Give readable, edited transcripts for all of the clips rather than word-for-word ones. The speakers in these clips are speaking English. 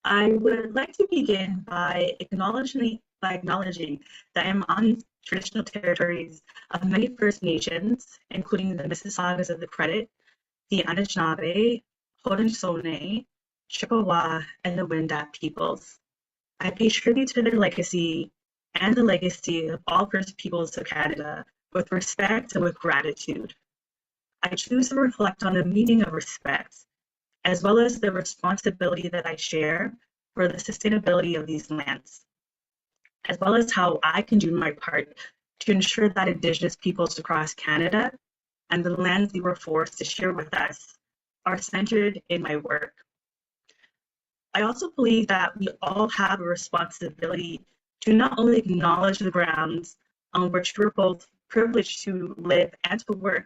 I would like to begin by acknowledging that I'm on traditional territories of many First Nations, including the Mississaugas of the Credit, the Anishinaabe, Haudenosaunee, Chippewa, and the Wendat peoples. I pay tribute to their legacy and the legacy of all First Peoples of Canada with respect and with gratitude. I choose to reflect on the meaning of respect, as well as the responsibility that I share for the sustainability of these lands, as well as how I can do my part to ensure that Indigenous peoples across Canada and the lands they were forced to share with us are centered in my work. I also believe that we all have a responsibility to not only acknowledge the grounds on which we're both privileged to live and to work,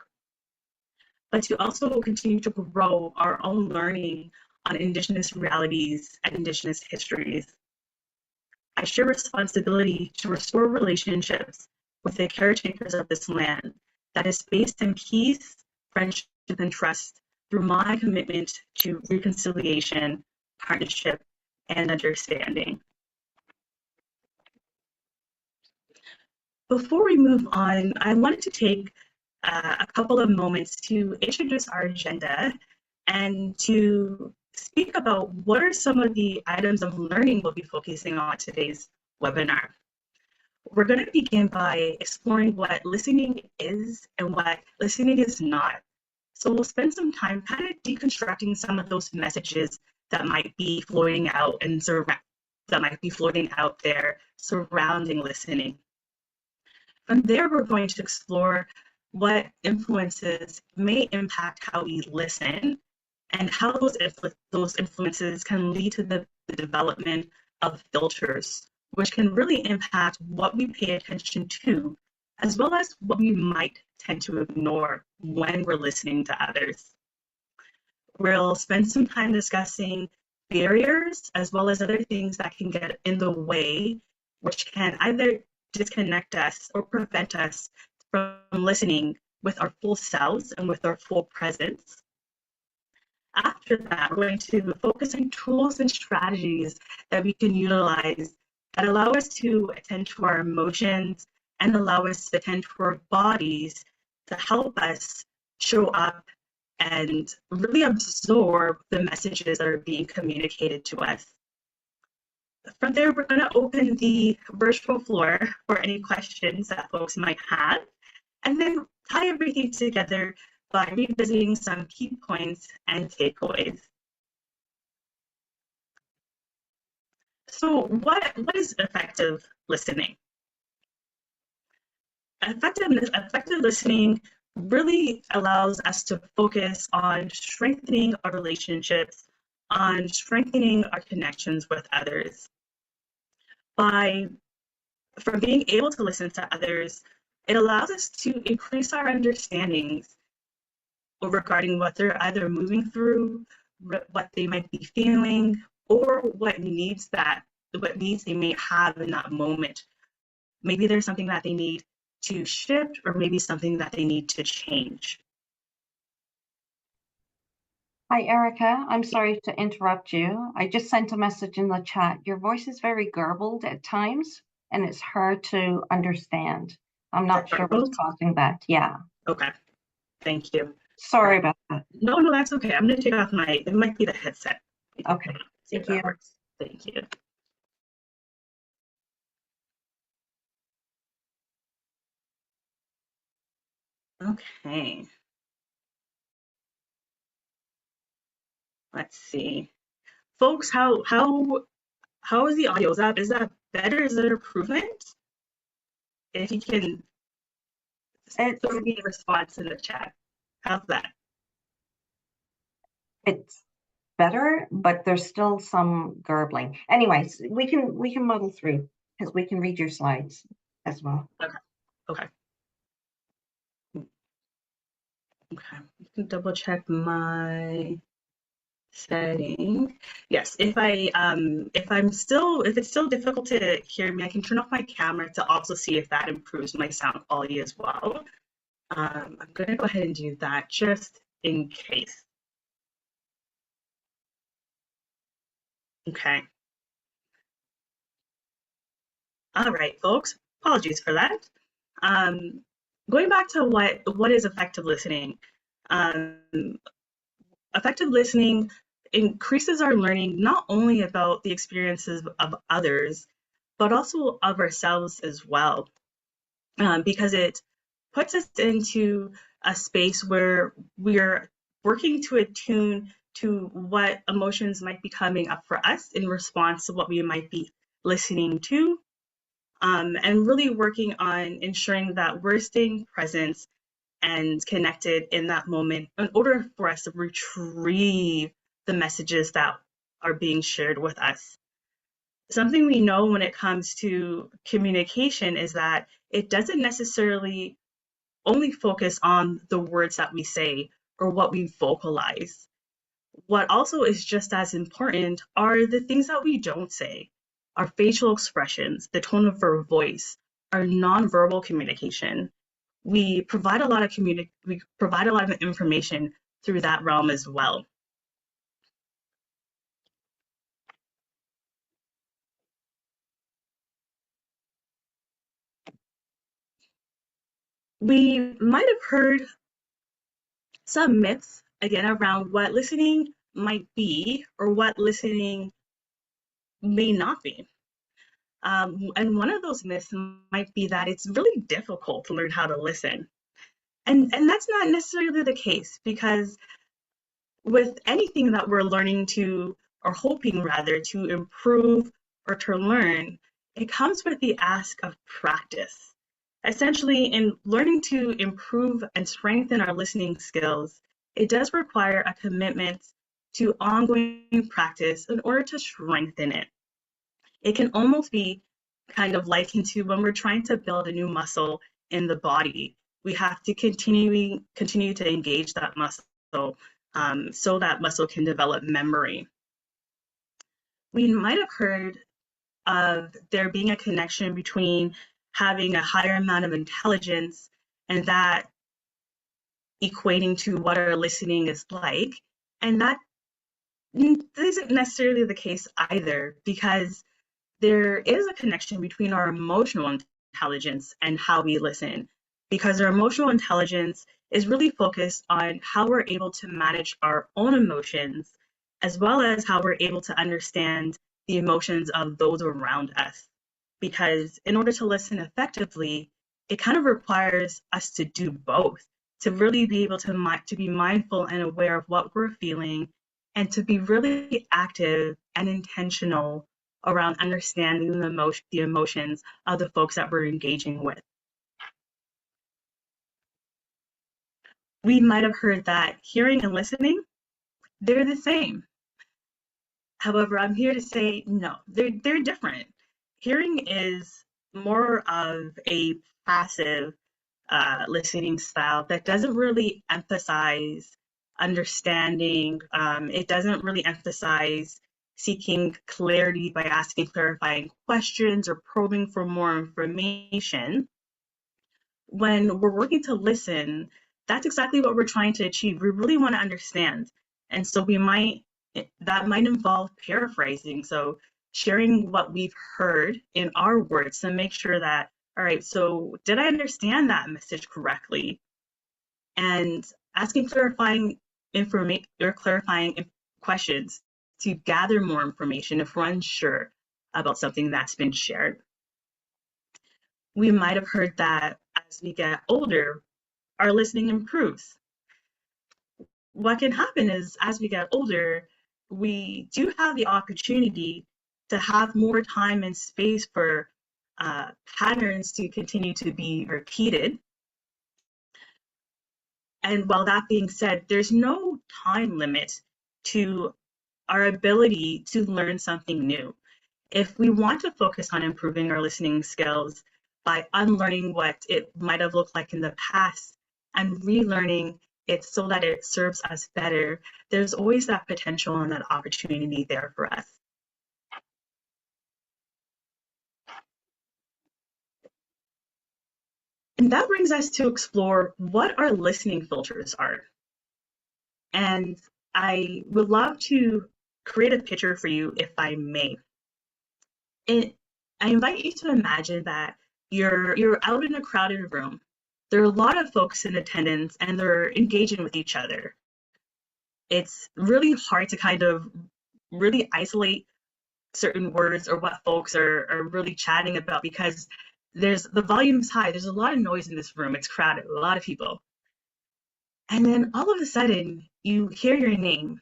but to also continue to grow our own learning on Indigenous realities and Indigenous histories. I share responsibility to restore relationships with the caretakers of this land that is based in peace, friendship, and trust through my commitment to reconciliation, partnership, and understanding. Before we move on, I wanted to take a couple of moments to introduce our agenda and to speak about what are some of the items of learning we'll be focusing on today's webinar. We're going to begin by exploring what listening is and what listening is not. So we'll spend some time kind of deconstructing some of those messages that might be floating out there surrounding listening. From there, we're going to explore what influences may impact how we listen and how those influences can lead to the development of filters, which can really impact what we pay attention to, as well as what we might tend to ignore when we're listening to others. We'll spend some time discussing barriers, as well as other things that can get in the way, which can either disconnect us or prevent us from listening with our full selves and with our full presence. After that, we're going to focus on tools and strategies that we can utilize that allow us to attend to our emotions and allow us to attend to our bodies to help us show up and really absorb the messages that are being communicated to us. From there, we're going to open the virtual floor for any questions that folks might have, and then tie everything together by revisiting some key points and takeaways. So what is effective listening? Effective listening really allows us to focus on strengthening our relationships, on strengthening our connections with others. From being able to listen to others, it allows us to increase our understandings regarding what they're either moving through, what they might be feeling, or what needs they may have in that moment. Maybe there's something that they need to shift, or maybe something that they need to change. Hi, Erica. I'm sorry to interrupt you. I just sent a message in the chat. Your voice is very garbled at times, and it's hard to understand. I'm not sure what's causing that. Yeah. Okay. Thank you. Sorry about that. No, that's okay. I'm going to take off it might be the headset. Okay. Thank you. Thank you. Okay. Let's see. Folks, how is the audio? Is that better? Is there improvement? If you can throw me a response in the chat. How's that? It's better, but there's still some garbling. Anyways, we can muddle through because we can read your slides as well. Okay. You can double check my setting. Yes, if it's still difficult to hear me, I can turn off my camera to also see if that improves my sound quality as well. I'm gonna go ahead and do that just in case. Okay. All right, folks. Apologies for that. Um, Going back to what is effective listening. Um, Effective listening increases our learning not only about the experiences of others, but also of ourselves as well, because it puts us into a space where we're working to attune to what emotions might be coming up for us in response to what we might be listening to, and really working on ensuring that we're staying present and connected in that moment in order for us to retrieve the messages that are being shared with us. Something we know when it comes to communication is that it doesn't necessarily only focus on the words that we say or what we vocalize. What also is just as important are the things that we don't say, our facial expressions, the tone of our voice, our nonverbal communication. We provide a lot of information through that realm as well. We might have heard some myths again around what listening might be or what listening may not be. And one of those myths might be that it's really difficult to learn how to listen. And that's not necessarily the case, because with anything that we're learning to, or hoping rather, to improve or to learn, it comes with the ask of practice. Essentially, in learning to improve and strengthen our listening skills, it does require a commitment to ongoing practice in order to strengthen it. It can almost be kind of likened to when we're trying to build a new muscle in the body. We have to continue to engage that muscle, so that muscle can develop memory. We might have heard of there being a connection between having a higher amount of intelligence and that equating to what our listening is like. And that isn't necessarily the case either, because there is a connection between our emotional intelligence and how we listen, because our emotional intelligence is really focused on how we're able to manage our own emotions, as well as how we're able to understand the emotions of those around us. Because in order to listen effectively, it kind of requires us to do both, to really be able to be mindful and aware of what we're feeling, and to be really active and intentional around understanding the emotions of the folks that we're engaging with. We might have heard that hearing and listening, they're the same. However, I'm here to say no, they're different. Hearing is more of a passive listening style that doesn't really emphasize understanding. It doesn't really emphasize seeking clarity by asking clarifying questions or probing for more information. When we're working to listen, that's exactly what we're trying to achieve. We really want to understand. And so that might involve paraphrasing. So sharing what we've heard in our words to make sure that, all right, so did I understand that message correctly? And asking clarifying questions to gather more information if we're unsure about something that's been shared. We might have heard that as we get older, our listening improves. What can happen is, as we get older, we do have the opportunity to have more time and space for patterns to continue to be repeated. And while that being said, there's no time limit to our ability to learn something new. If we want to focus on improving our listening skills by unlearning what it might have looked like in the past and relearning it so that it serves us better, there's always that potential and that opportunity there for us. And that brings us to explore what our listening filters are. And I would love to create a picture for you, if I may. I invite you to imagine that you're out in a crowded room. There are a lot of folks in attendance and they're engaging with each other. It's really hard to kind of really isolate certain words or what folks are really chatting about, because the volume's high. There's a lot of noise in this room. It's crowded, a lot of people. And then all of a sudden you hear your name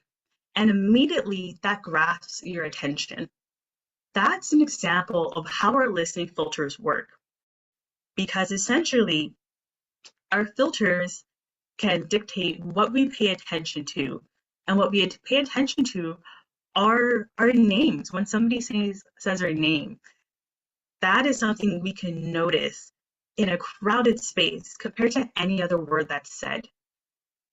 and immediately that grasps your attention. That's an example of how our listening filters work, because essentially our filters can dictate what we pay attention to, and what we pay attention to are our names. When somebody says our name, that is something we can notice in a crowded space compared to any other word that's said.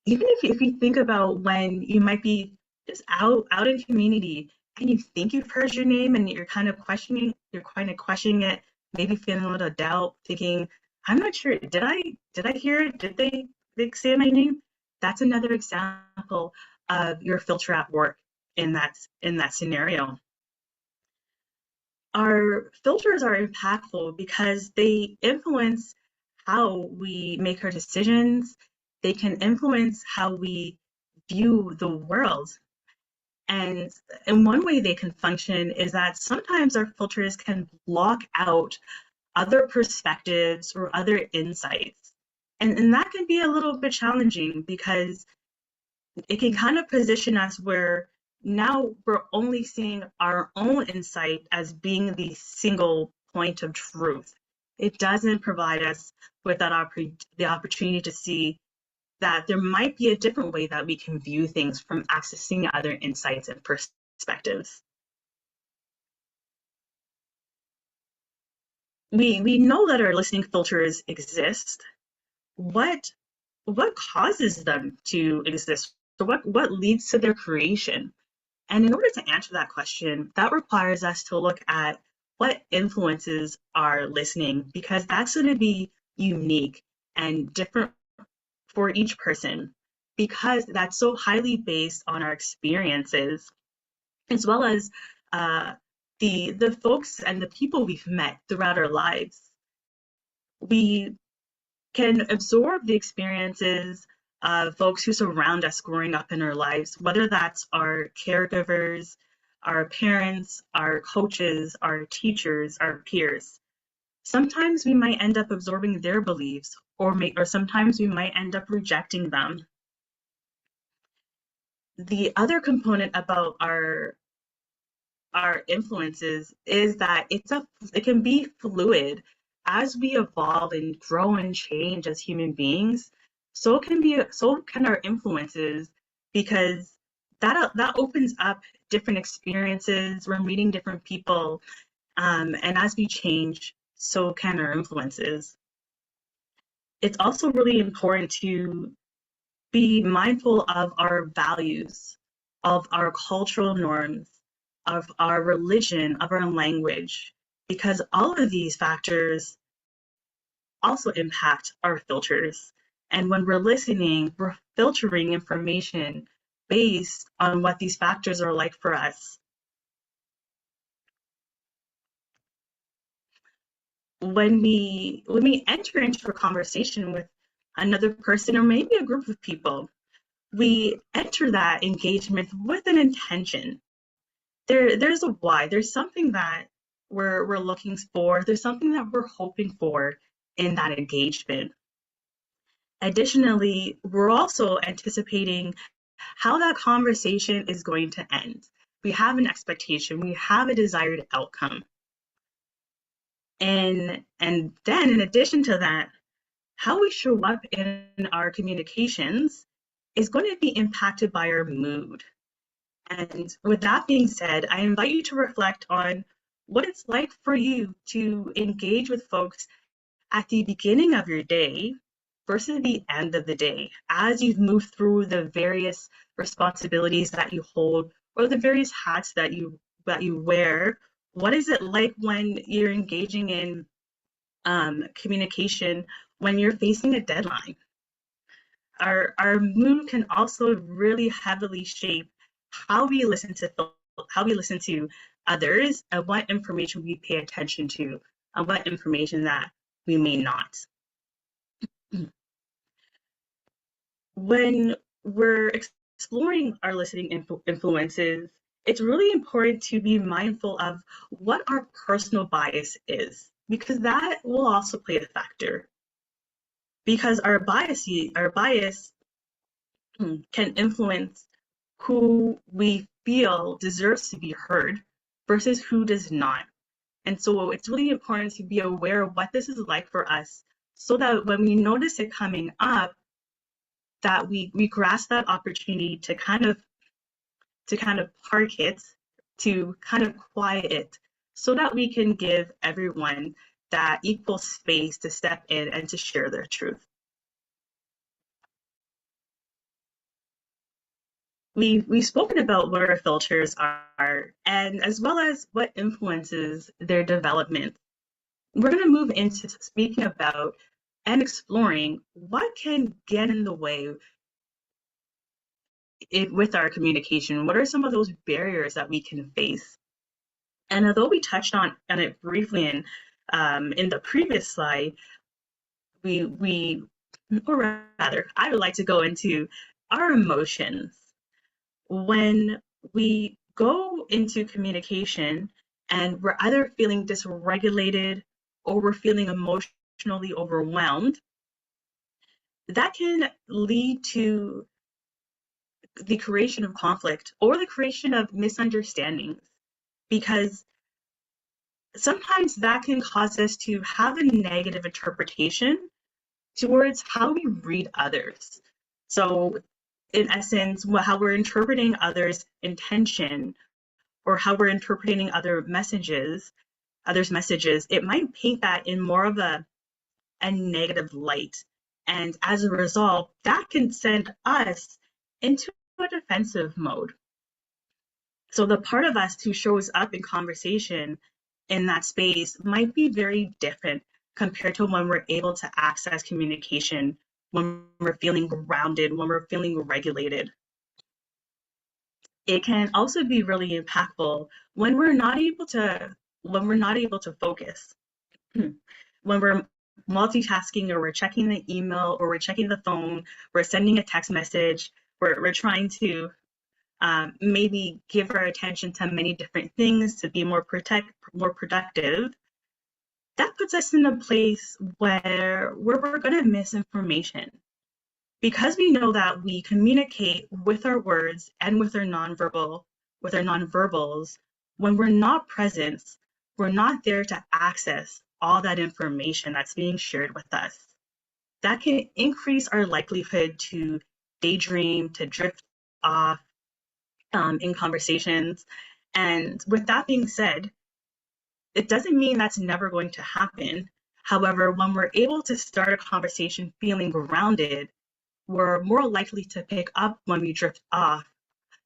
Even if you think about when you might be just out in community and you think you've heard your name and you're kind of questioning it, maybe feeling a little doubt, thinking, I'm not sure, did I hear it? Did they say my name? That's another example of your filter at work in that scenario. Our filters are impactful because they influence how we make our decisions. They can influence how we view the world. And one way they can function is that sometimes our filters can block out other perspectives or other insights. And that can be a little bit challenging, because it can kind of position us where now we're only seeing our own insight as being the single point of truth. It doesn't provide us with the opportunity to see that there might be a different way that we can view things from accessing other insights and perspectives. We know that our listening filters exist. What causes them to exist? So what leads to their creation? And in order to answer that question, that requires us to look at what influences our listening, because that's going to be unique and different for each person, because that's so highly based on our experiences, as well as the folks and the people we've met throughout our lives. We can absorb the experiences of folks who surround us growing up in our lives, whether that's our caregivers, our parents, our coaches, our teachers, our peers. Sometimes we might end up absorbing their beliefs, or sometimes we might end up rejecting them. The other component about our influences is that it can be fluid. As we evolve and grow and change as human beings, so can our influences, because that opens up different experiences. We're meeting different people, and as we change, so can our influences. It's also really important to be mindful of our values, of our cultural norms, of our religion, of our language, because all of these factors also impact our filters. And when we're listening, we're filtering information based on what these factors are like for us. When we enter into a conversation with another person, or maybe a group of people, we enter that engagement with an intention. There's a why. There's something that we're looking for. There's something that we're hoping for in that engagement. Additionally, we're also anticipating how that conversation is going to end. We have an expectation. We have a desired outcome. And then, in addition to that, how we show up in our communications is going to be impacted by our mood. And with that being said, I invite you to reflect on what it's like for you to engage with folks at the beginning of your day versus the end of the day, as you've moved through the various responsibilities that you hold, or the various hats that you wear. What is it like when you're engaging in communication when you're facing a deadline? Our mood can also really heavily shape how we listen to listen to others, and what information we pay attention to, and what information that we may not. When we're exploring our listening influences, it's really important to be mindful of what our personal bias is, because that will also play a factor. Because our bias can influence who we feel deserves to be heard versus who does not. And so it's really important to be aware of what this is like for us, so that when we notice it coming up, that we grasp that opportunity to kind of park it, to kind of quiet it, so that we can give everyone that equal space to step in and to share their truth. We've spoken about what our filters are, and as well as what influences their development. We're going to move into speaking about and exploring what can get in the way with our communication. What are some of those barriers that we can face? And although we touched on it briefly in the previous slide, or rather, I would like to go into our emotions. When we go into communication and we're either feeling dysregulated or we're feeling emotionally overwhelmed, that can lead to the creation of conflict or the creation of misunderstandings, because sometimes that can cause us to have a negative interpretation towards how we read others. So in essence, how we're interpreting others' intention, or how we're interpreting others' messages, it might paint that in more of a negative light. And as a result, that can send us into a defensive mode. So the part of us who shows up in conversation in that space might be very different compared to when we're able to access communication, when we're feeling grounded, when we're feeling regulated. It can also be really impactful when we're not able to focus. When we're multitasking, or we're checking the email, or we're checking the phone, we're sending a text message, we're trying to maybe give our attention to many different things to be more productive. That puts us in a place where we're going to miss information, because we know that we communicate with our words and with our nonverbals. When we're not present, we're not there to access all that information that's being shared with us. That can increase our likelihood to daydream, to drift off in conversations. And with that being said, it doesn't mean that's never going to happen. However, when we're able to start a conversation feeling grounded, we're more likely to pick up when we drift off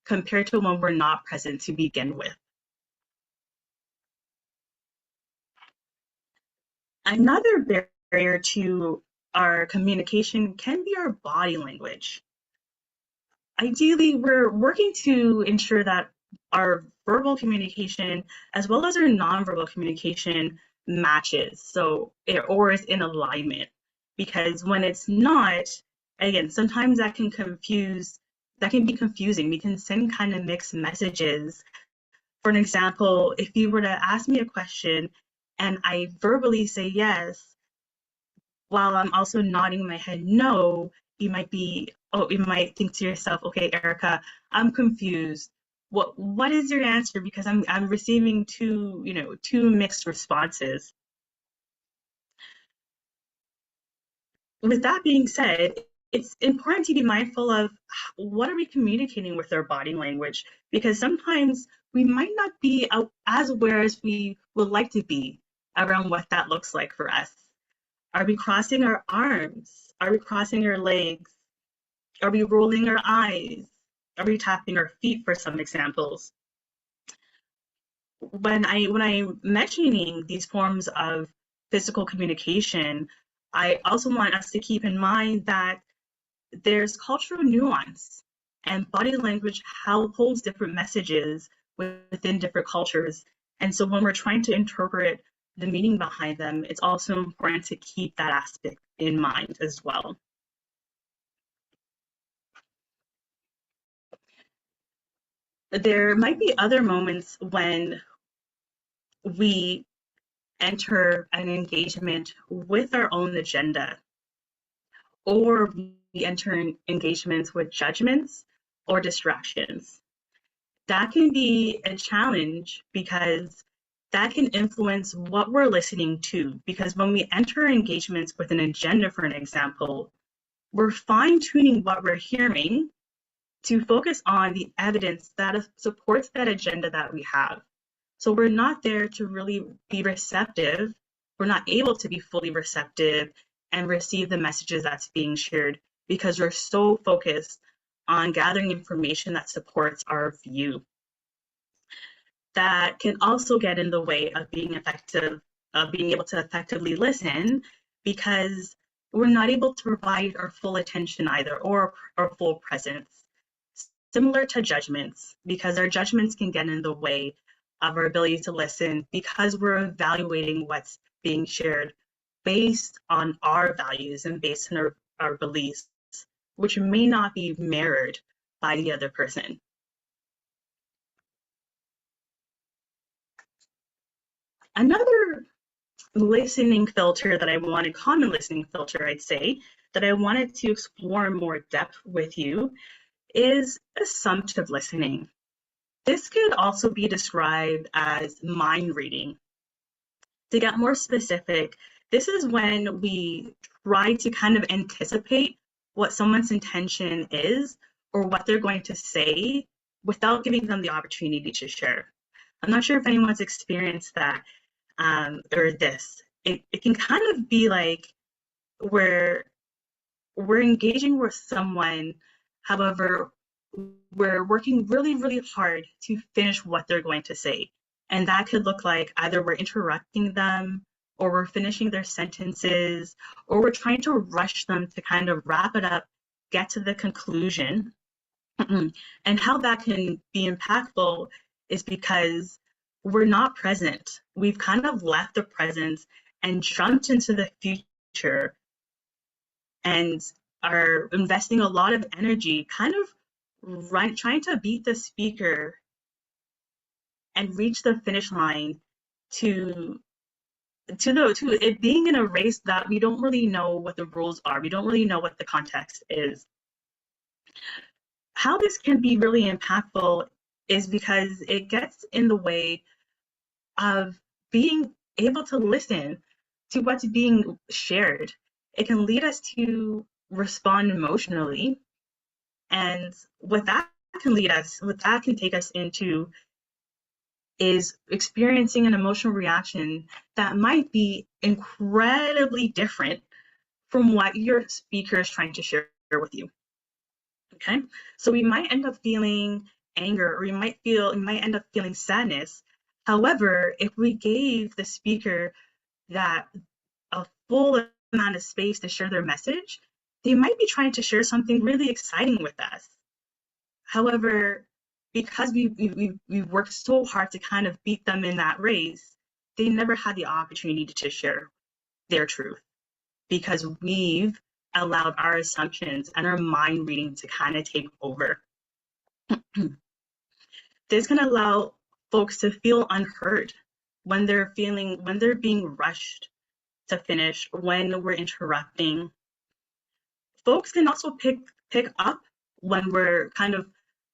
compared to when we're not present to begin with. Another barrier to our communication can be our body language. Ideally, we're working to ensure that our verbal communication as well as our nonverbal communication matches, or is in alignment. Because when it's not, again, sometimes that can be confusing. We can send kind of mixed messages. For an example, if you were to ask me a question and I verbally say yes, while I'm also nodding my head no, you might think to yourself, okay, Erica, I'm confused. What is your answer? Because I'm receiving two mixed responses. With that being said, it's important to be mindful of what are we communicating with our body language, because sometimes we might not be as aware as we would like to be around what that looks like for us. Are we crossing our arms? Are we crossing our legs? Are we rolling our eyes? Are we tapping our feet, for some examples? When I'm mentioning these forms of physical communication, I also want us to keep in mind that there's cultural nuance, and body language holds different messages within different cultures. And so when we're trying to interpret the meaning behind them, it's also important to keep that aspect in mind as well. There might be other moments when we enter an engagement with our own agenda, or we enter engagements with judgments or distractions. That can be a challenge because that can influence what we're listening to. Because when we enter engagements with an agenda, for an example, we're fine-tuning what we're hearing to focus on the evidence that supports that agenda that we have. So we're not there to really be receptive. We're not able to be fully receptive and receive the messages that's being shared because we're so focused on gathering information that supports our view. That can also get in the way of being effective, of being able to effectively listen, because we're not able to provide our full attention either, or our full presence. Similar to judgments, because our judgments can get in the way of our ability to listen because we're evaluating what's being shared based on our values and based on our beliefs, which may not be mirrored by the other person. Another listening filter that I wanted, common listening filter, I'd say, that I wanted to explore in more depth with you is assumptive listening. This could also be described as mind reading. To get more specific, this is when we try to kind of anticipate what someone's intention is or what they're going to say without giving them the opportunity to share. I'm not sure if anyone's experienced that or this. It can kind of be like we're engaging with someone, however, we're working really, really hard to finish what they're going to say. And that could look like either we're interrupting them, or we're finishing their sentences, or we're trying to rush them to kind of wrap it up, get to the conclusion. And how that can be impactful is because we're not present. We've kind of left the present and jumped into the future and are investing a lot of energy kind of trying to beat the speaker and reach the finish line to it being in a race that we don't really know what the rules are. We don't really know what the context is. How this can be really impactful is because it gets in the way of being able to listen to what's being shared. It can lead us to respond emotionally, and what that can take us into is experiencing an emotional reaction that might be incredibly different from what your speaker is trying to share with you. Okay, so we might end up feeling anger, or we might end up feeling sadness. However, if we gave the speaker that a full amount of space to share their message, they might be trying to share something really exciting with us. However, because we worked so hard to kind of beat them in that race, they never had the opportunity to share their truth because we've allowed our assumptions and our mind reading to kind of take over. This can allow folks to feel unheard when they're being rushed to finish, when we're interrupting. Folks can also pick up when we're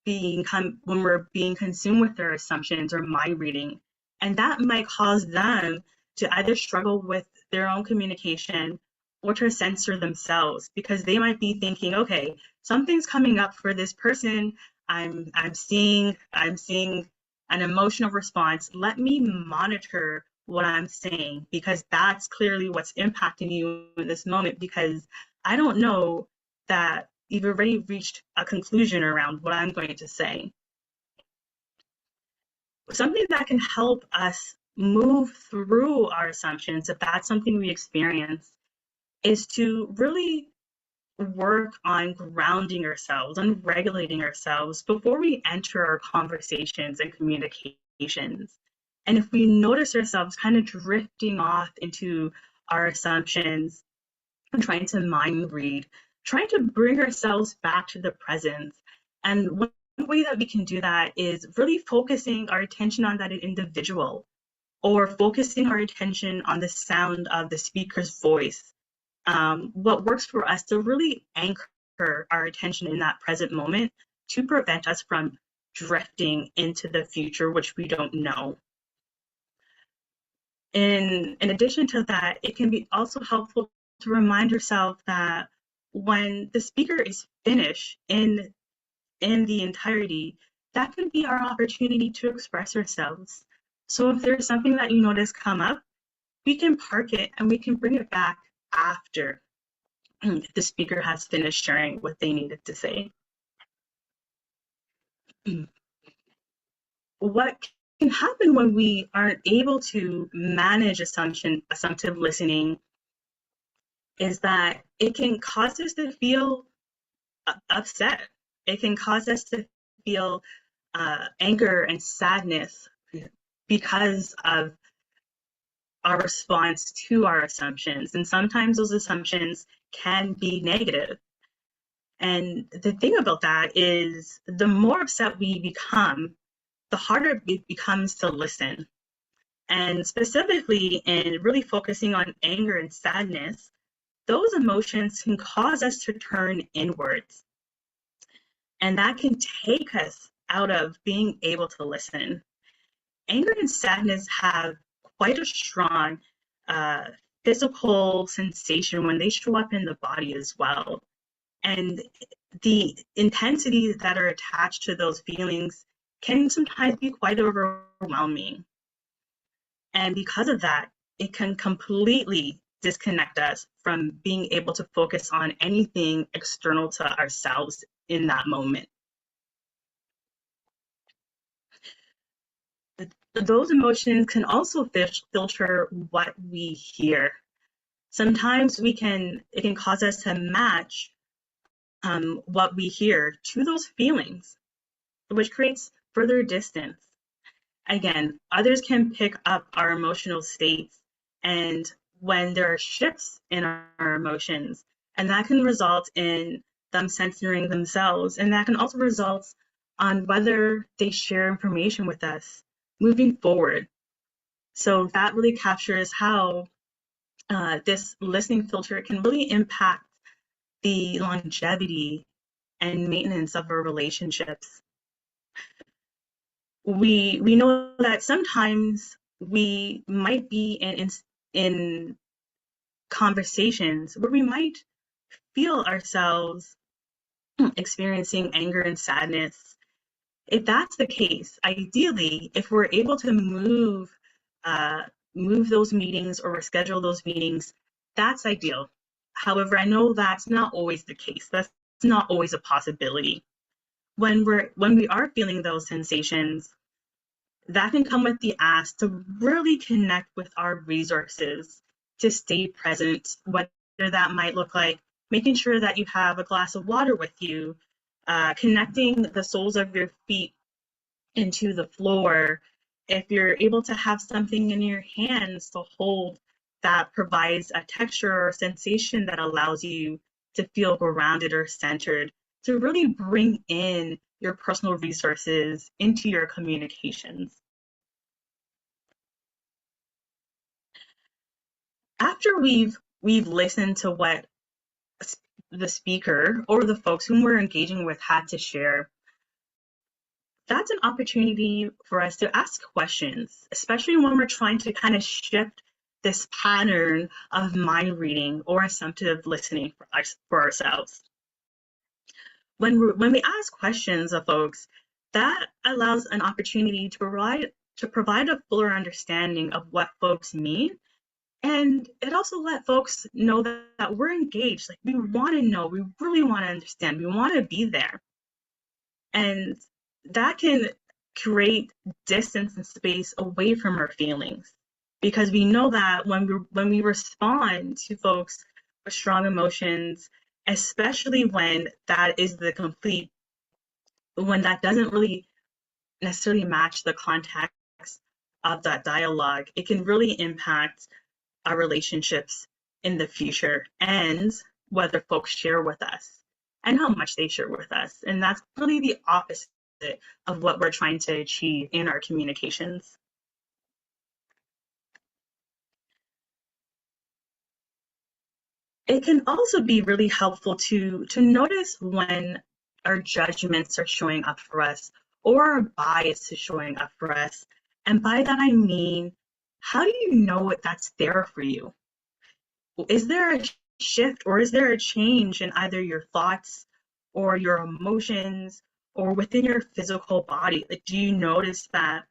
when we're being consumed with their assumptions or mind reading, and that might cause them to either struggle with their own communication or to censor themselves, because they might be thinking, okay, something's coming up for this person. I'm seeing an emotional response. Let me monitor what I'm saying, because that's clearly what's impacting you in this moment, because I don't know that you've already reached a conclusion around what I'm going to say. Something that can help us move through our assumptions, if that's something we experience, is to really work on grounding ourselves, on regulating ourselves before we enter our conversations and communications. And if we notice ourselves kind of drifting off into our assumptions and trying to mind read, trying to bring ourselves back to the present. And one way that we can do that is really focusing our attention on that individual, or focusing our attention on the sound of the speaker's voice. What works for us to really anchor our attention in that present moment to prevent us from drifting into the future, which we don't know. In addition to that, it can be also helpful to remind yourself that when the speaker is finished in the entirety, that can be our opportunity to express ourselves. So if there's something that you notice come up, we can park it and we can bring it back after the speaker has finished sharing what they needed to say. What can happen when we aren't able to manage assumptive listening is that it can cause us to feel upset. It can cause us to feel anger and sadness because of our response to our assumptions. And sometimes those assumptions can be negative. And the thing about that is the more upset we become, the harder it becomes to listen. And specifically in really focusing on anger and sadness, those emotions can cause us to turn inwards. And that can take us out of being able to listen. Anger and sadness have quite a strong physical sensation when they show up in the body as well. And the intensities that are attached to those feelings can sometimes be quite overwhelming. And because of that, it can completely disconnect us from being able to focus on anything external to ourselves in that moment. Those emotions can also filter what we hear. Sometimes it can cause us to match what we hear to those feelings, which creates further distance. Again, others can pick up our emotional states, and when there are shifts in our emotions, and that can result in them censoring themselves, and that can also result on whether they share information with us moving forward. So that really captures how this listening filter can really impact the longevity and maintenance of our relationships. We know that sometimes we might be in conversations where we might feel ourselves experiencing anger and sadness. If that's the case, ideally, if we're able to move those meetings or reschedule those meetings, that's ideal. However, I know that's not always the case. That's not always a possibility. When we are feeling those sensations, that can come with the ask to really connect with our resources, to stay present, whether that might look like making sure that you have a glass of water with you, connecting the soles of your feet into the floor. If you're able to have something in your hands to hold that provides a texture or sensation that allows you to feel grounded or centered, to really bring in your personal resources into your communications. After we've listened to what the speaker or the folks whom we're engaging with had to share, that's an opportunity for us to ask questions, especially when we're trying to kind of shift this pattern of mind reading or assumptive listening for ourselves. When we ask questions of folks, that allows an opportunity to provide a fuller understanding of what folks mean. And it also let folks know that we're engaged. Like, we want to know, we really want to understand, we want to be there. And that can create distance and space away from our feelings, because we know that when we respond to folks with strong emotions, especially when that is the complete, when that doesn't really necessarily match the context of that dialogue. It can really impact our relationships in the future and whether folks share with us and how much they share with us. And that's really the opposite of what we're trying to achieve in our communications. It can also be really helpful to notice when our judgments are showing up for us or our bias is showing up for us. And by that I mean, how do you know that's there for you? Is there a shift or is there a change in either your thoughts or your emotions or within your physical body? Like, do you notice that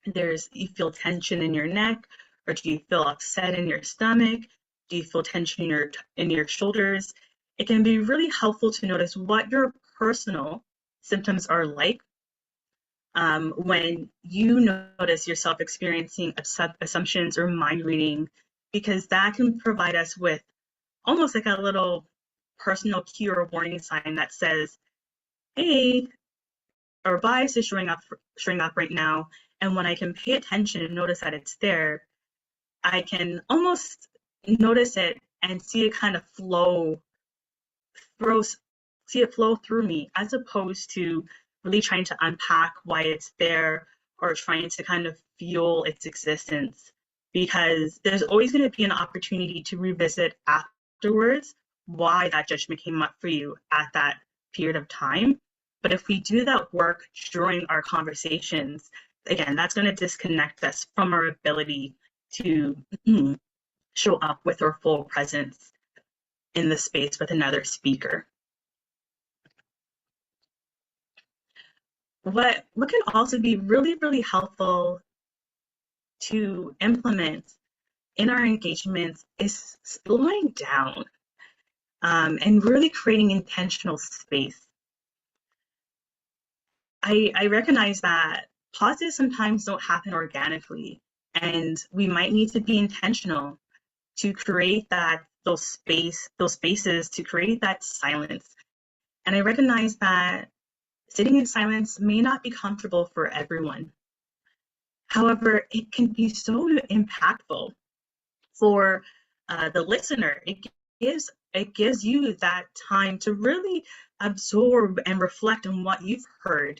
you feel tension in your neck, or do you feel upset in your stomach? Do you feel tension in your shoulders? It can be really helpful to notice what your personal symptoms are like when you notice yourself experiencing assumptions or mind reading, because that can provide us with almost like a little personal cue or warning sign that says, hey, our bias is showing up right now. And when I can pay attention and notice that it's there, I can almost notice it and see it kind of see it flow through me, as opposed to really trying to unpack why it's there or trying to kind of fuel its existence. Because there's always going to be an opportunity to revisit afterwards why that judgment came up for you at that period of time. But if we do that work during our conversations, again, that's going to disconnect us from our ability to show up with our full presence in the space with another speaker. What can also be really, really helpful to implement in our engagements is slowing down and really creating intentional space. I recognize that pauses sometimes don't happen organically, and we might need to be intentional to create those spaces to create that silence. And I recognize that sitting in silence may not be comfortable for everyone. However, it can be so impactful for the listener. It gives you that time to really absorb and reflect on what you've heard,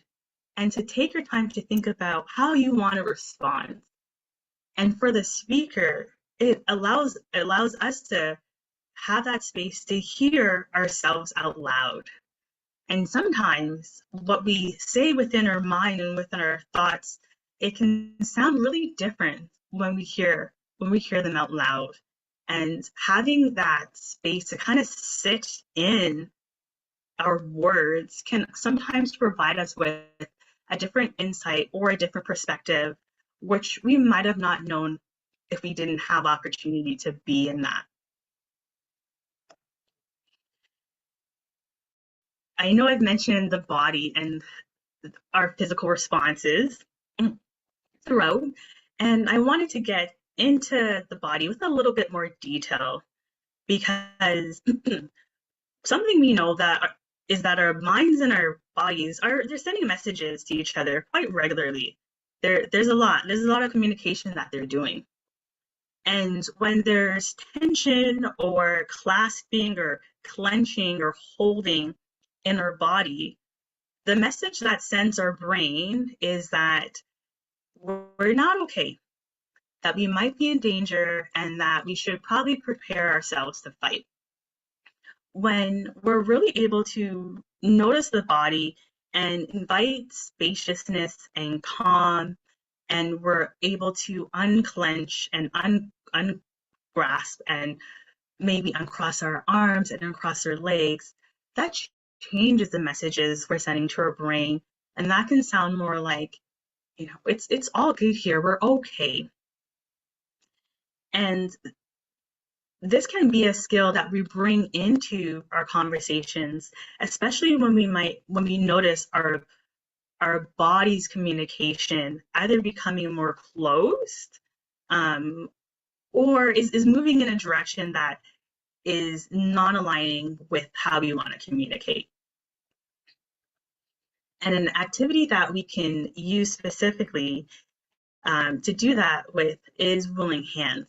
and to take your time to think about how you want to respond. And for the speaker, it allows us to have that space to hear ourselves out loud. And sometimes what we say within our mind and within our thoughts, it can sound really different when we hear them out loud. And having that space to kind of sit in our words can sometimes provide us with a different insight or a different perspective, which we might have not known if we didn't have opportunity to be in that. I know I've mentioned the body and our physical responses throughout, and I wanted to get into the body with a little bit more detail, because something we know is that our minds and our bodies they're sending messages to each other quite regularly. There's a lot of communication that they're doing. And when there's tension or clasping or clenching or holding in our body, the message that sends our brain is that we're not okay, that we might be in danger, and that we should probably prepare ourselves to fight. When we're really able to notice the body and invite spaciousness and calm, and we're able to unclench and ungrasp and maybe uncross our arms and uncross our legs, that changes the messages we're sending to our brain. And that can sound more like, it's all good here, we're okay. And this can be a skill that we bring into our conversations, especially when we notice our body's communication either becoming more closed or is moving in a direction that is not aligning with how we want to communicate. And an activity that we can use specifically to do that with is willing hands.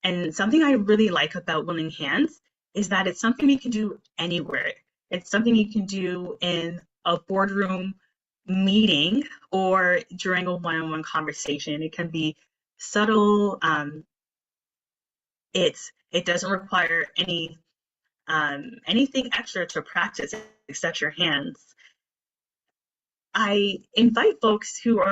And something I really like about willing hands is that it's something we can do anywhere. It's something you can do in a boardroom meeting or during a one-on-one conversation. It can be subtle. It doesn't require anything extra to practice except your hands. I invite folks who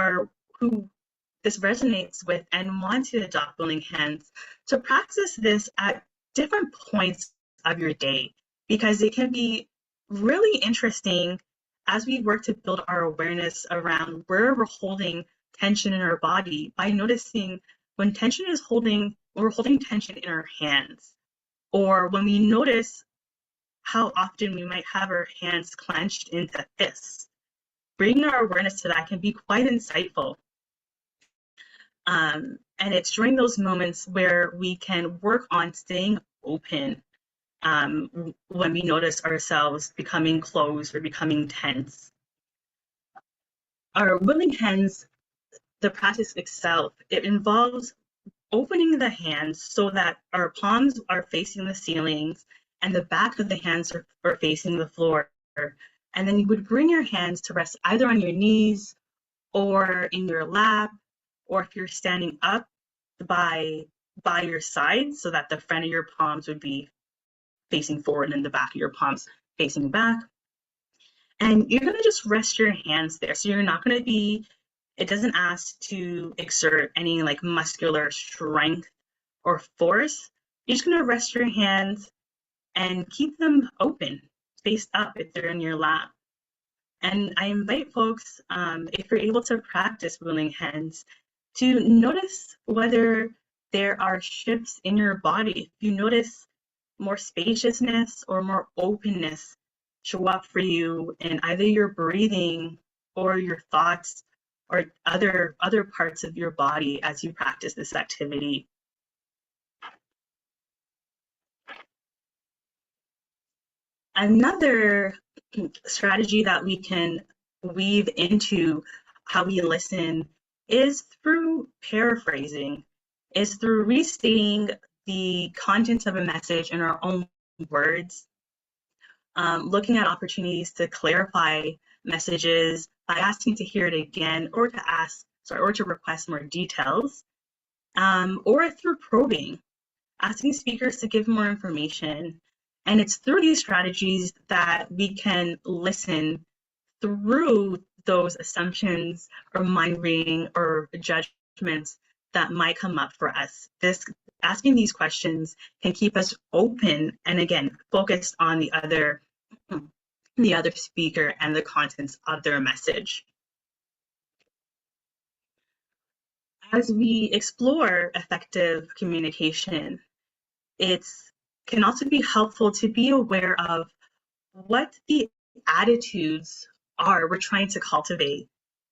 this resonates with and want to adopt willing hands to practice this at different points of your day, because it can be really interesting as we work to build our awareness around where we're holding tension in our body by noticing when we're holding tension in our hands, or when we notice how often we might have our hands clenched into fists. Bringing our awareness to that can be quite insightful. And it's during those moments where we can work on staying open when we notice ourselves becoming closed or becoming tense. Our willing hands, the practice itself, it involves opening the hands so that our palms are facing the ceilings and the back of the hands are facing the floor. And then you would bring your hands to rest either on your knees or in your lap, or if you're standing up by your side so that the front of your palms would be facing forward and the back of your palms facing back. And you're going to just rest your hands there. So you're not going to it doesn't ask to exert any like muscular strength or force. You're just going to rest your hands and keep them open, faced up if they're in your lap. And I invite folks, if you're able to practice willing hands, to notice whether there are shifts in your body. If you notice more spaciousness or more openness show up for you in either your breathing or your thoughts or other parts of your body as you practice this activity. Another strategy that we can weave into how we listen is through paraphrasing, is through restating the content of a message in our own words, looking at opportunities to clarify messages by asking to hear it again, or to request more details, or through probing, asking speakers to give more information. And it's through these strategies that we can listen through those assumptions or mind reading or judgments that might come up for us. Asking these questions can keep us open and, again, focused on the other speaker and the contents of their message. As we explore effective communication, it can also be helpful to be aware of what the attitudes are we're trying to cultivate.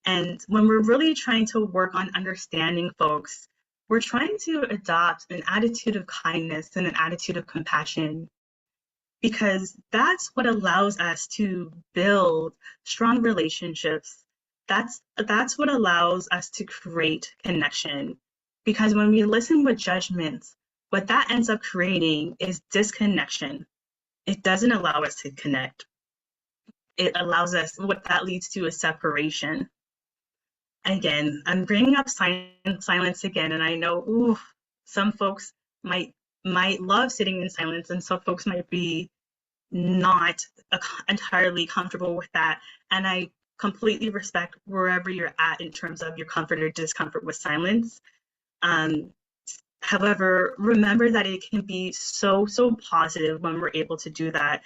And when we're really trying to work on understanding folks, we're trying to adopt an attitude of kindness and an attitude of compassion, because that's what allows us to build strong relationships. That's what allows us to create connection. Because when we listen with judgment, what that ends up creating is disconnection. It doesn't allow us to connect. It allows us, what that leads to is separation. Again, I'm bringing up silence again, and I know some folks might love sitting in silence, and some folks might be not entirely comfortable with that. And I completely respect wherever you're at in terms of your comfort or discomfort with silence. However, remember that it can be so positive when we're able to do that,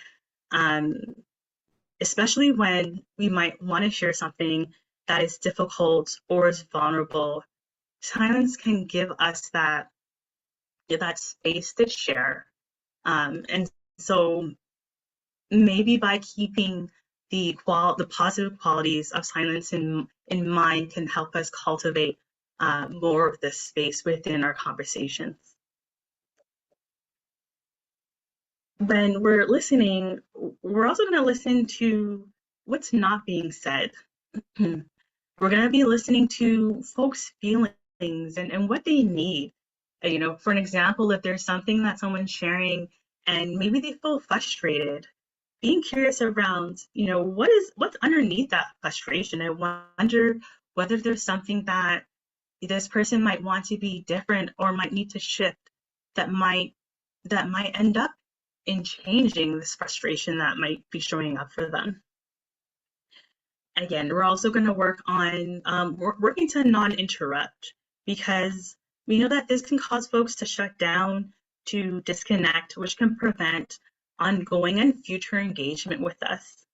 especially when we might want to share something that is difficult or is vulnerable. Silence can give us that space to share. And so maybe by keeping the positive qualities of silence in mind can help us cultivate more of this space within our conversations. when we're listening, we're also going to listen to what's not being said. We're going to be listening to folks' feelings and what they need. For an example, if there's something that someone's sharing and maybe they feel frustrated, being curious around, what's underneath that frustration. I wonder whether there's something that this person might want to be different or might need to shift that might end up in changing this frustration that might be showing up for them. Again, we're also going to work on working to non-interrupt, because we know that this can cause folks to shut down, to disconnect, which can prevent ongoing and future engagement with us.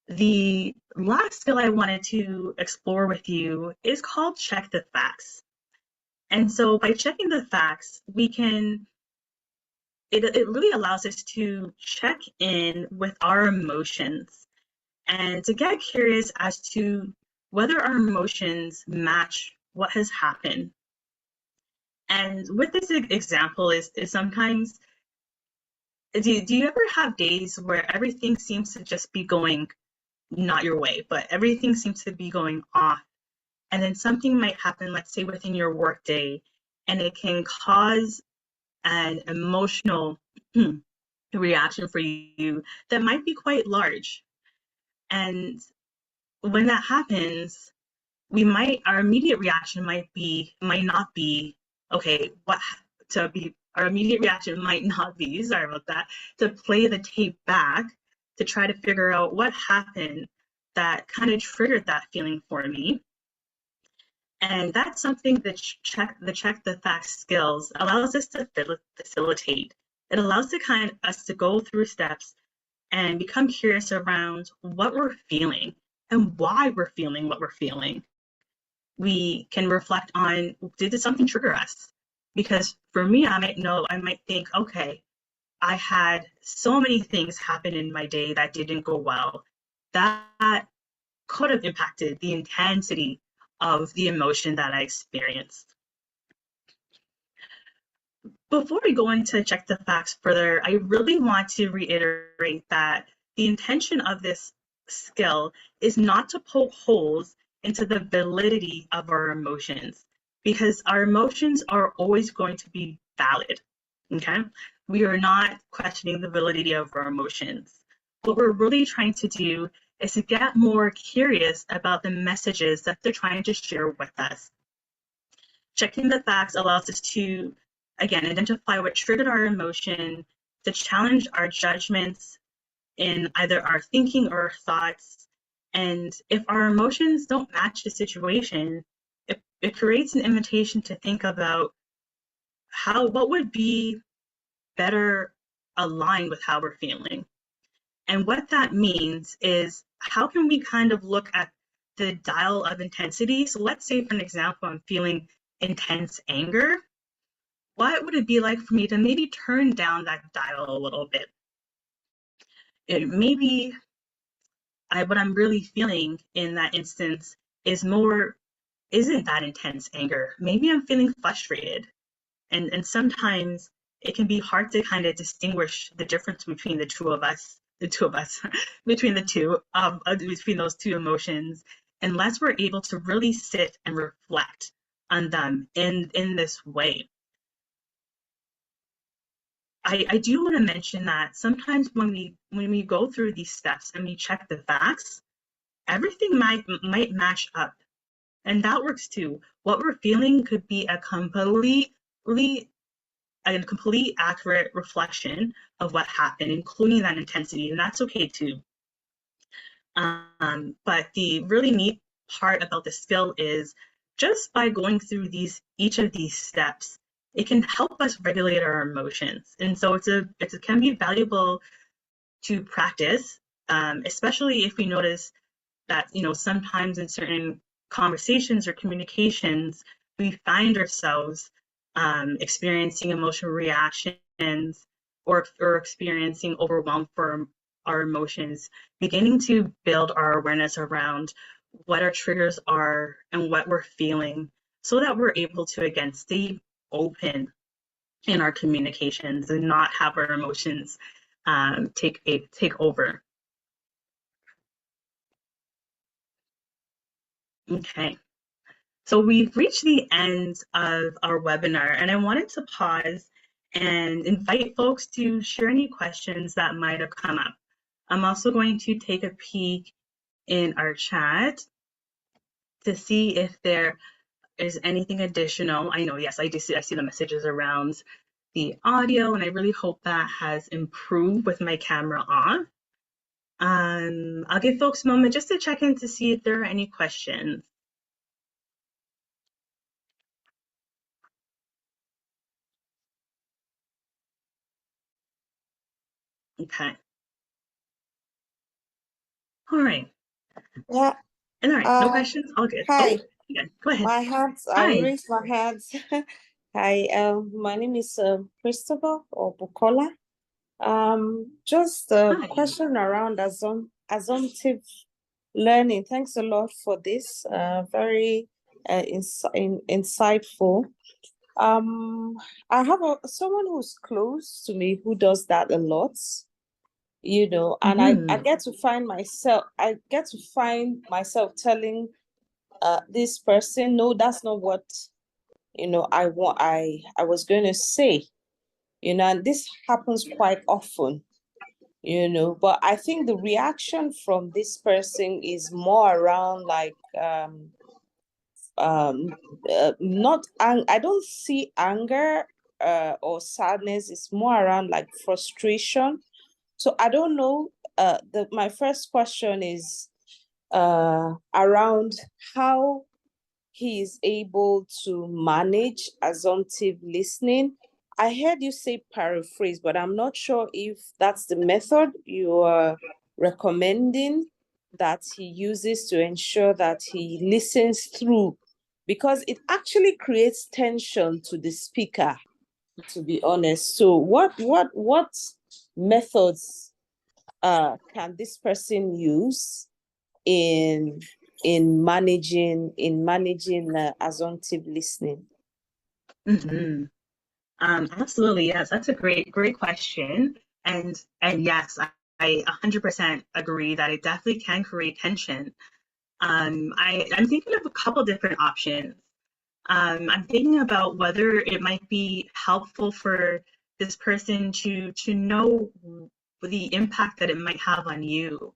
The last skill I wanted to explore with you is called check the facts. And so by checking the facts, it really allows us to check in with our emotions and to get curious as to whether our emotions match what has happened. And with this example is sometimes, do you ever have days where everything seems to just be going not your way, but everything seems to be going off? And then something might happen, let's say within your workday, and it can cause an emotional reaction for you that might be quite large. And when that happens, our immediate reaction might not be, okay, our immediate reaction might not be, sorry about that, to play the tape back to try to figure out what happened that kind of triggered that feeling for me. And that's something that check the facts skills allows us to facilitate. It allows us to go through steps and become curious around what we're feeling and why we're feeling what we're feeling. We can reflect on, did something trigger us? Because for me, I might think, okay, I had so many things happen in my day that didn't go well. That could have impacted the intensity of the emotion that I experienced. Before we go into check the facts further, I really want to reiterate that the intention of this skill is not to poke holes into the validity of our emotions, because our emotions are always going to be valid, okay? We are not questioning the validity of our emotions. What we're really trying to do is to get more curious about the messages that they're trying to share with us. Checking the facts allows us to, again, identify what triggered our emotion, to challenge our judgments in either our thinking or our thoughts. And if our emotions don't match the situation, it creates an invitation to think about what would be better aligned with how we're feeling. And what that means is, how can we kind of look at the dial of intensity? So let's say, for an example, I'm feeling intense anger. What would it be like for me to maybe turn down that dial a little bit? Maybe what I'm really feeling in that instance isn't that intense anger. Maybe I'm feeling frustrated. And sometimes it can be hard to kind of distinguish the difference between between those two emotions, unless we're able to really sit and reflect on them in this way. I do want to mention that sometimes when we go through these steps and we check the facts, everything might match up, and that works too. What we're feeling could be a complete accurate reflection of what happened, including that intensity, and that's okay too. But the really neat part about the skill is, just by going through each of these steps, it can help us regulate our emotions. And so it can be valuable to practice, especially if we notice that, sometimes in certain conversations or communications, we find ourselves experiencing emotional reactions or experiencing overwhelm for our emotions, beginning to build our awareness around what our triggers are and what we're feeling, so that we're able to, again, stay open in our communications and not have our emotions take over. Okay. So we've reached the end of our webinar, and I wanted to pause and invite folks to share any questions that might have come up. I'm also going to take a peek in our chat to see if there is anything additional. I know, yes, I see the messages around the audio, and I really hope that has improved with my camera off. I'll give folks a moment just to check in to see if there are any questions. Okay. All right. Yeah. And all right, no questions? All good. Hi. Oh, yeah, go ahead. My hands, I will raise my hands. Hi, my name is Christopher or Bukola. Just a question around assumptive learning. Thanks a lot for this. Very insightful. I have someone who's close to me who does that a lot, you know, and I get to find myself telling this person, no, that's not what, you know, I was going to say, you know, and this happens quite often, you know, but I think the reaction from this person is more around like, not, I don't see anger or sadness. It's more around like frustration. So I don't know, my first question is around how he is able to manage assumptive listening. I heard you say paraphrase, but I'm not sure if that's the method you are recommending that he uses to ensure that he listens through, because it actually creates tension to the speaker, to be honest. So what methods can this person use in managing assumptive listening? Absolutely, yes, that's a great question, and yes, I 100% agree that it definitely can create tension. I'm thinking of a couple different options. I'm thinking about whether it might be helpful for this person to know the impact that it might have on you.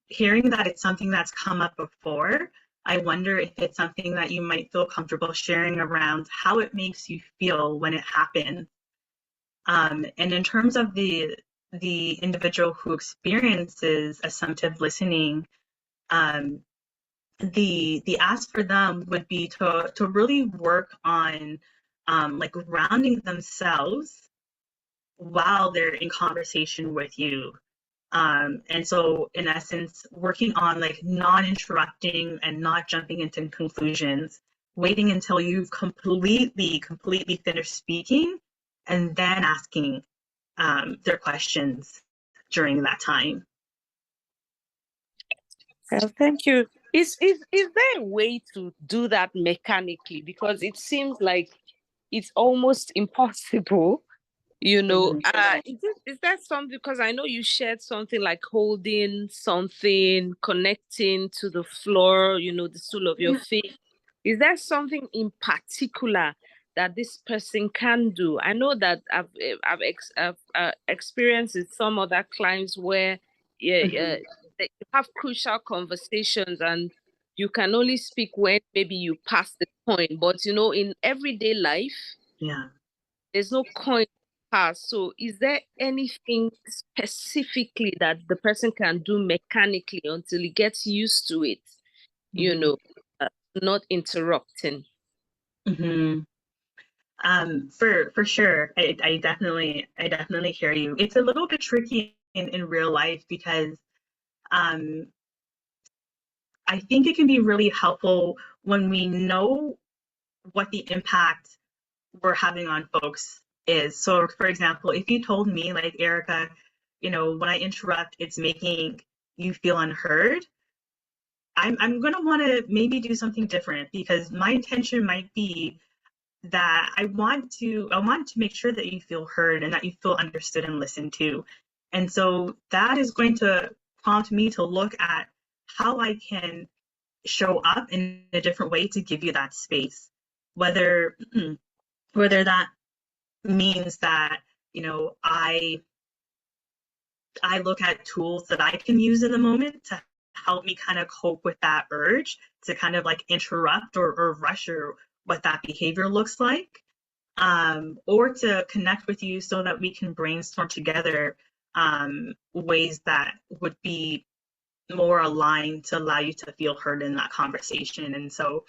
Hearing that it's something that's come up before, I wonder if it's something that you might feel comfortable sharing around how it makes you feel when it happens. And in terms of the individual who experiences assumptive listening, the ask for them would be to really work on like grounding themselves while they're in conversation with you. And so in essence, working on like non-interrupting and not jumping into conclusions, waiting until you've completely finished speaking, and then asking their questions during that time. Thank you. Is there a way to do that mechanically? Because it seems like it's almost impossible. You know, is that something, because I know you shared something like holding something, connecting to the floor, you know, the sole of your feet. Is there something in particular that this person can do? I know that I've experienced with some other clients where they have crucial conversations and you can only speak when maybe you pass the coin. But, you know, in everyday life, there's no coin pass. So is there anything specifically that the person can do mechanically until he gets used to it, you know, not interrupting? For sure. I definitely hear you. It's a little bit tricky in real life because I think it can be really helpful when we know what the impact we're having on folks is. So for example, if you told me like, Erica, you know, when I interrupt, it's making you feel unheard, I'm going to want to maybe do something different, because my intention might be that I want to make sure that you feel heard and that you feel understood and listened to. And so that is going to prompt me to look at how I can show up in a different way to give you that space. Whether that means that, I look at tools that I can use in the moment to help me kind of cope with that urge to kind of like interrupt or rush or what that behavior looks like, or to connect with you so that we can brainstorm together ways that would be more aligned to allow you to feel heard in that conversation. And so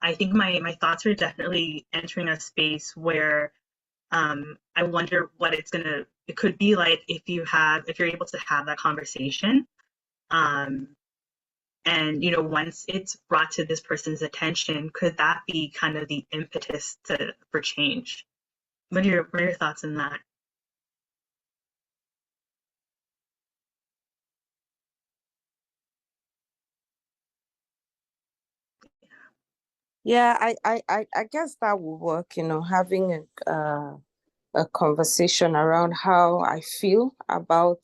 I think my thoughts are definitely entering a space where I wonder what it could be like if you're able to have that conversation. And once it's brought to this person's attention, could that be kind of the impetus for change? What are your thoughts on that? Yeah, I guess that would work, having a conversation around how I feel about,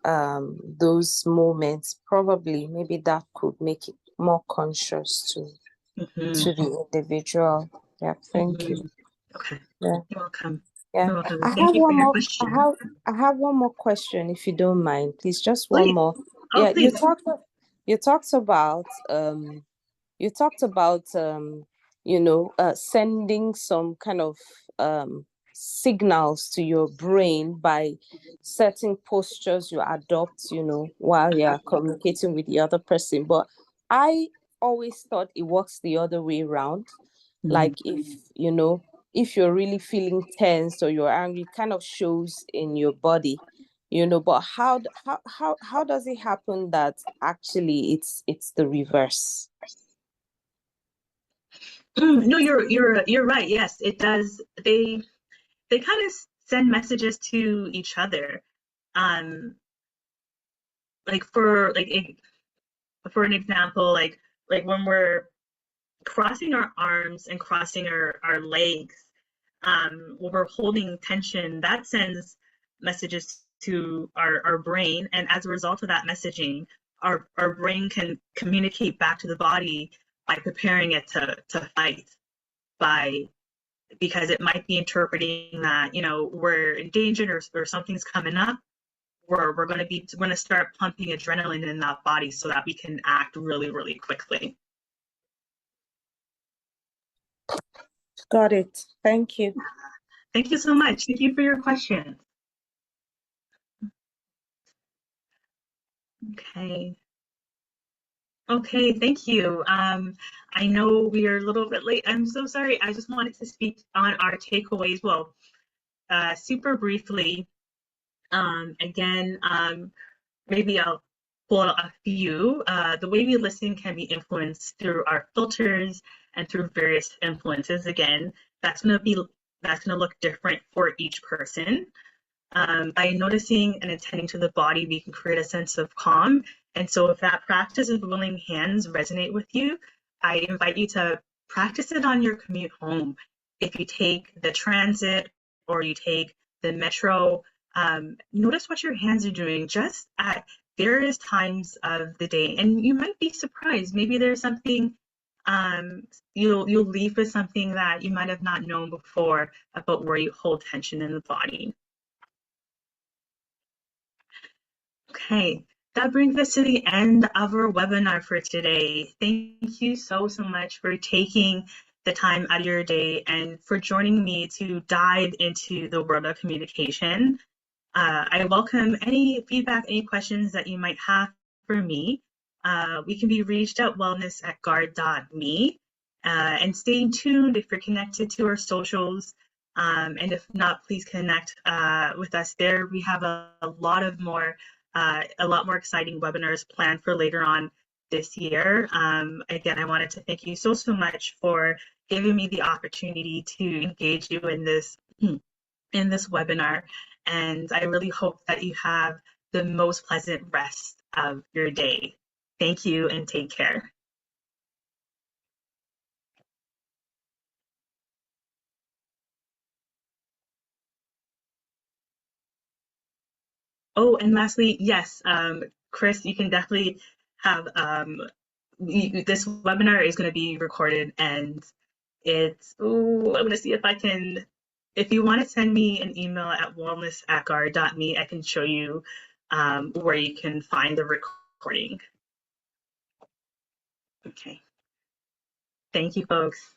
those moments. Probably, maybe that could make it more conscious to the individual. Yeah, thank you. Okay. Yeah. You're welcome. Yeah. You're welcome. I Thank have you for one your more. question. I have one more question, if you don't mind, please. Just one Please. more. Oh, Yeah, please. you talked about sending some kind of signals to your brain by certain postures you adopt, while you're communicating with the other person. But I always thought it works the other way around. Like if you're really feeling tense or you're angry, it kind of shows in your body, but how does it happen that actually it's the reverse? No, you're right. Yes, it does. They kind of send messages to each other. Like for an example, like when we're crossing our arms and crossing our legs, when we're holding tension, that sends messages to our brain, and as a result of that messaging, our brain can communicate back to the body by preparing it to fight, because it might be interpreting that we're in danger or something's coming up. We're going to start pumping adrenaline in that body so that we can act really, really quickly. Got it. Thank you. Thank you so much. Thank you for your question. Okay, thank you. I know we are a little bit late. I'm so sorry. I just wanted to speak on our takeaways. Well, super briefly, again, maybe I'll pull out a few. The way we listen can be influenced through our filters and through various influences. Again, that's going to look different for each person. By noticing and attending to the body, we can create a sense of calm. And so if that practice of willing hands resonate with you, I invite you to practice it on your commute home. If you take the transit or you take the metro, notice what your hands are doing just at various times of the day. And you might be surprised. Maybe there's something, you'll leave with something that you might have not known before about where you hold tension in the body. Okay, that brings us to the end of our webinar for today. Thank you so much for taking the time out of your day and for joining me to dive into the world of communication. I welcome any feedback, any questions that you might have for me. We can be reached at wellness@guard.me. And stay tuned if you're connected to our socials. And if not, please connect with us there. We have a lot more exciting webinars planned for later on this year. Again, I wanted to thank you so much for giving me the opportunity to engage you in this webinar. And I really hope that you have the most pleasant rest of your day. Thank you and take care. Oh, and lastly, yes, Chris, you can definitely have this webinar is going to be recorded, and it's, oh, I'm going to see if I can, if you want to send me an email at wellness@gar.me, I can show you where you can find the recording. Okay. Thank you, folks.